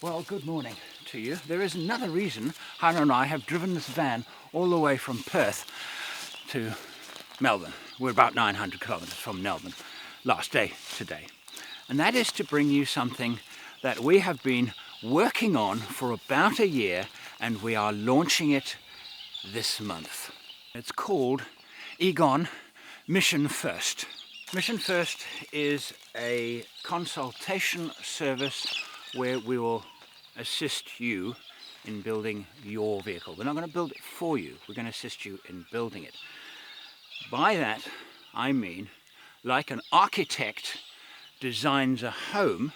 Well, good morning to you. There is another reason Hannah and I have driven this van all the way from Perth to Melbourne. We're about 900 kilometres from Melbourne last day today. And that is to bring you something that we have been working on for about a year, and we are launching it this month. It's called Egon Mission First. Mission First is a consultation service where we will assist you in building your vehicle. We're not going to build it for you, we're going to assist you in building it. By that I mean, like an architect designs a home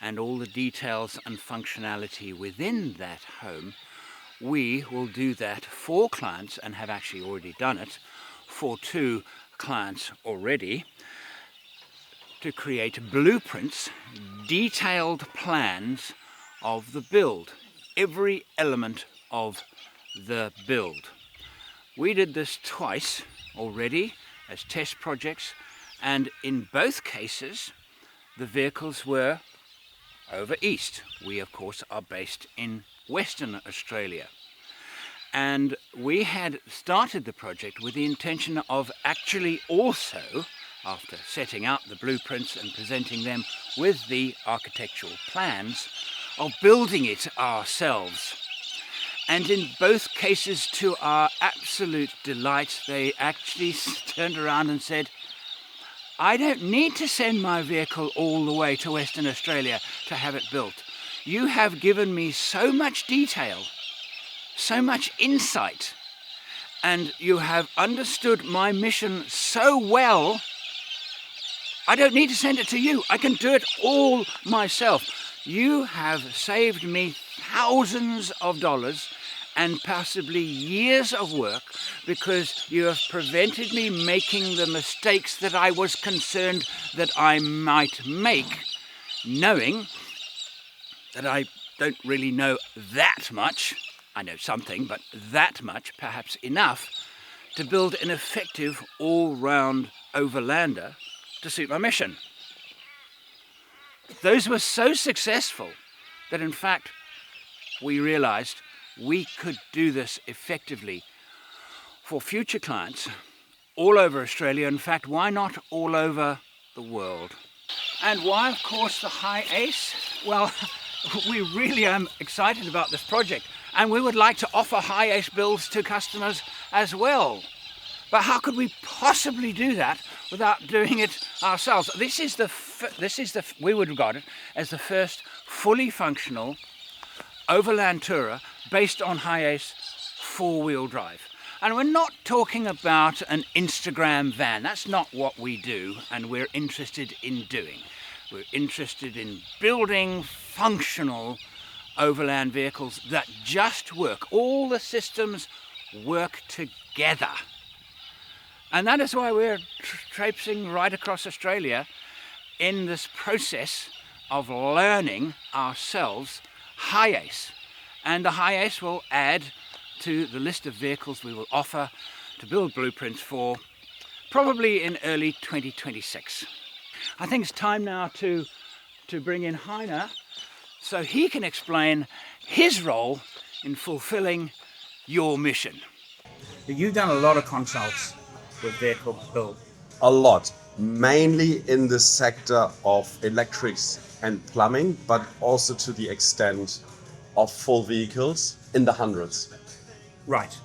and all the details and functionality within that home, we will do that for clients, and have actually already done it for 2 clients already, to create blueprints, detailed plans of the build, every element of the build. We did this twice already as test projects, and in both cases the vehicles were over east. We of course are based in Western Australia, and we had started the project with the intention of actually also, after setting out the blueprints and presenting them with the architectural plans, of building it ourselves. And in both cases, to our absolute delight, they actually turned around and said, I don't need to send my vehicle all the way to Western Australia to have it built. You have given me so much detail, so much insight, and you have understood my mission so well, I don't need to send it to you. I can do it all myself. You have saved me thousands of dollars and possibly years of work, because you have prevented me making the mistakes that I was concerned that I might make, knowing that I don't really know that much. I know something, but that much, perhaps enough, to build an effective all-round overlander to suit my mission. Those were so successful that in fact we realized we could do this effectively for future clients all over Australia. In fact, why not all over the world? And why, of course, the high ACE? Well, we really are excited about this project, and we would like to offer high ACE builds to customers as well. But how could we possibly do that without doing it ourselves? We would regard it as the first fully functional overland tourer based on high ACE 4-wheel drive. And we're not talking about an Instagram van. That's not what we do, and we're interested in doing. We're interested in building functional overland vehicles that just work. All the systems work together. And that is why we're traipsing right across Australia in this process of learning ourselves high ACE. And the high ACE will add to the list of vehicles we will offer to build blueprints for, probably in early 2026. I think it's time now to bring in Heiner so he can explain his role in fulfilling your mission. You've done a lot of consults with vehicle build. A lot, mainly in the sector of electrics and plumbing, but also to the extent of full vehicles in the hundreds. Right.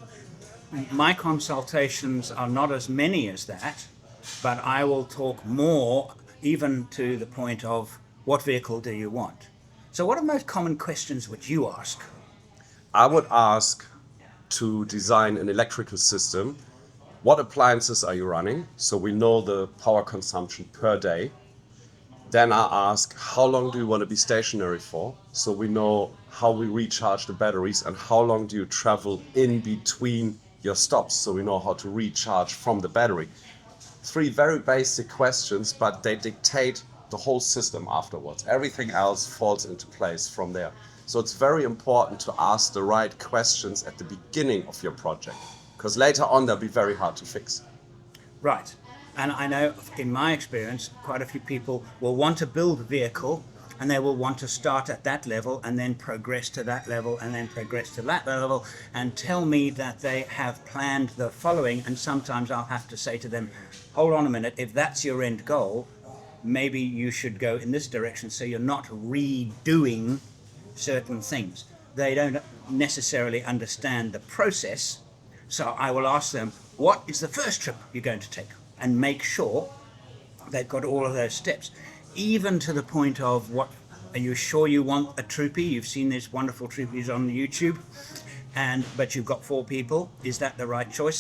My consultations are not as many as that, but I will talk more, even to the point of what vehicle do you want? So what are the most common questions which you ask? I would ask to design an electrical system. What appliances are you running? So we know the power consumption per day. Then I ask, how long do you want to be stationary for? So we know how we recharge the batteries, and how long do you travel in between your stops? So we know how to recharge from the battery. 3 very basic questions, but they dictate the whole system afterwards. Everything else falls into place from there. So it's very important to ask the right questions at the beginning of your project, because later on they'll be very hard to fix. Right. And I know in my experience, quite a few people will want to build a vehicle and they will want to start at that level and then progress to that level and then progress to that level and tell me that they have planned the following. And sometimes I'll have to say to them, hold on a minute, if that's your end goal, maybe you should go in this direction so you're not redoing certain things. They don't necessarily understand the process, so I will ask them, what is the first trip you're going to take? And make sure they've got all of those steps, even to the point of, what are you sure you want a troopie? You've seen these wonderful troopies on YouTube, but you've got 4 people. Is that the right choice?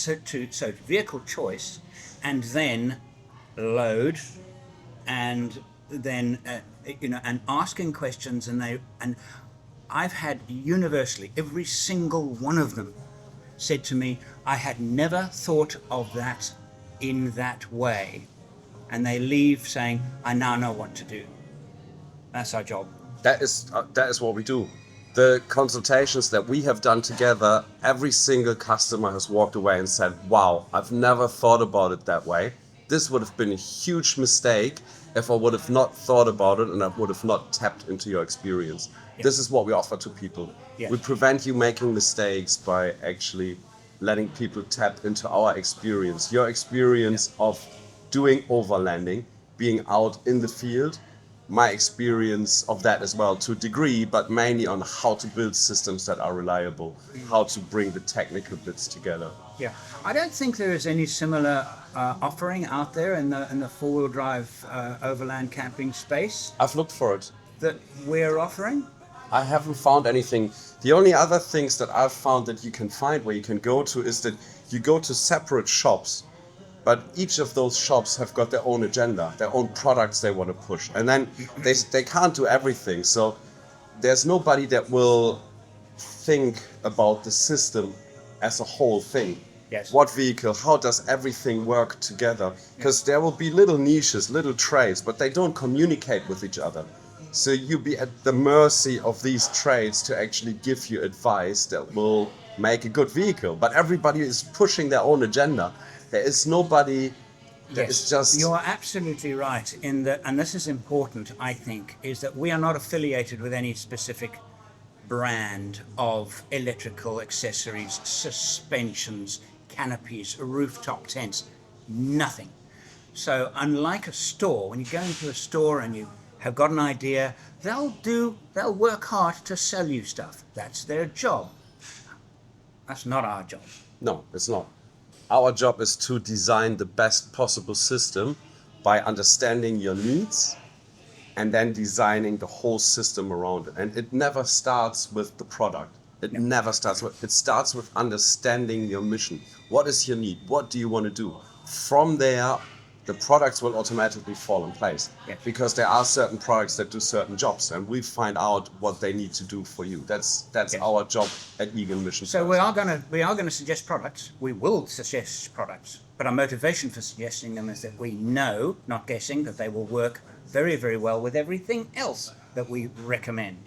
So vehicle choice, and then load, and then and asking questions, and I've had universally every single one of them said to me, I had never thought of that in that way. And they leave saying, I now know what to do. That's our job. That is what we do. The consultations that we have done together, every single customer has walked away and said, wow, I've never thought about it that way. This would have been a huge mistake if I would have not thought about it and I would have not tapped into your experience. Yeah. This is what we offer to people. Yeah. We prevent you making mistakes by actually letting people tap into our experience. Your experience of doing overlanding, being out in the field, my experience of that as well to a degree, but mainly on how to build systems that are reliable, how to bring the technical bits together. Yeah, I don't think there is any similar offering out there in the four-wheel drive overland camping space. I've looked for it. That we're offering? I haven't found anything. The only other things that I've found that you can find where you can go to is that you go to separate shops, but each of those shops have got their own agenda, their own products they want to push. And then they can't do everything. So there's nobody that will think about the system as a whole thing. Yes. What vehicle, how does everything work together? Because there will be little niches, little trades, but they don't communicate with each other. So you'll be at the mercy of these trades to actually give you advice that will make a good vehicle. But everybody is pushing their own agenda. There is nobody that is just... You're absolutely right in that, and this is important, I think, is that we are not affiliated with any specific brand of electrical accessories, suspensions, canopies, rooftop tents, nothing. So unlike a store, when you go into a store and you have got an idea, they'll work hard to sell you stuff. That's their job. That's not our job. No, it's not. Our job is to design the best possible system by understanding your needs and then designing the whole system around it. And it never starts with the product. It starts with understanding your mission. What is your need? What do you want to do? From there, the products will automatically fall in place. Yeah. Because there are certain products that do certain jobs, and we find out what they need to do for you. That's our job at Eagle Mission. So we are going to suggest products. We will suggest products, but our motivation for suggesting them is that we know, not guessing, that they will work very, very well with everything else that we recommend.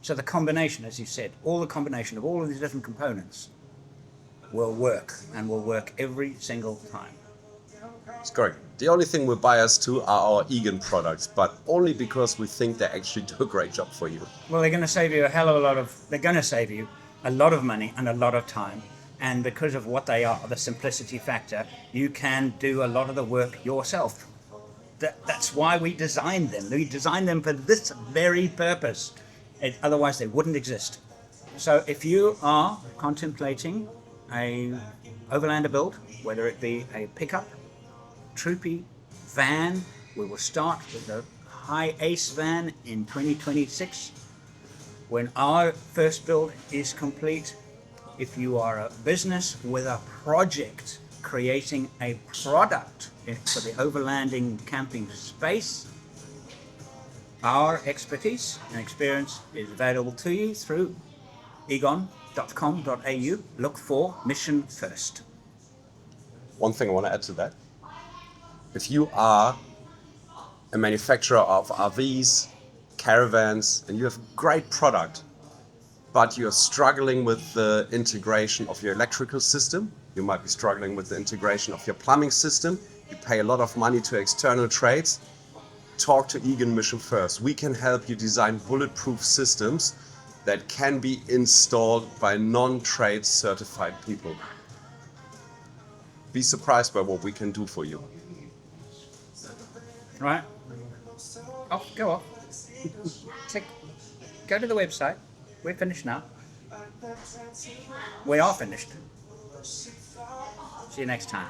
So the combination, as you said, the combination of all of these different components will work, and will work every single time. That's correct. The only thing we're biased to are our Egan products, but only because we think they actually do a great job for you. Well, they're going to save you a lot of money and a lot of time. And because of what they are, the simplicity factor, you can do a lot of the work yourself. That's why we designed them. We designed them for this very purpose. Otherwise, they wouldn't exist. So if you are contemplating a overlander build, whether it be a pickup, troopy, van, we will start with the high ace van in 2026. When our first build is complete, if you are a business with a project creating a product for the overlanding camping space, our expertise and experience is available to you through egon.com.au. Look for Mission First. One thing I want to add to that. If you are a manufacturer of RVs, caravans, and you have great product, but you're struggling with the integration of your electrical system, you might be struggling with the integration of your plumbing system, you pay a lot of money to external trades, talk to Egan Mission first. We can help you design bulletproof systems that can be installed by non-trade certified people. Be surprised by what we can do for you. Right. Go off. Click. Go to the website. We're finished now. We are finished. See you next time.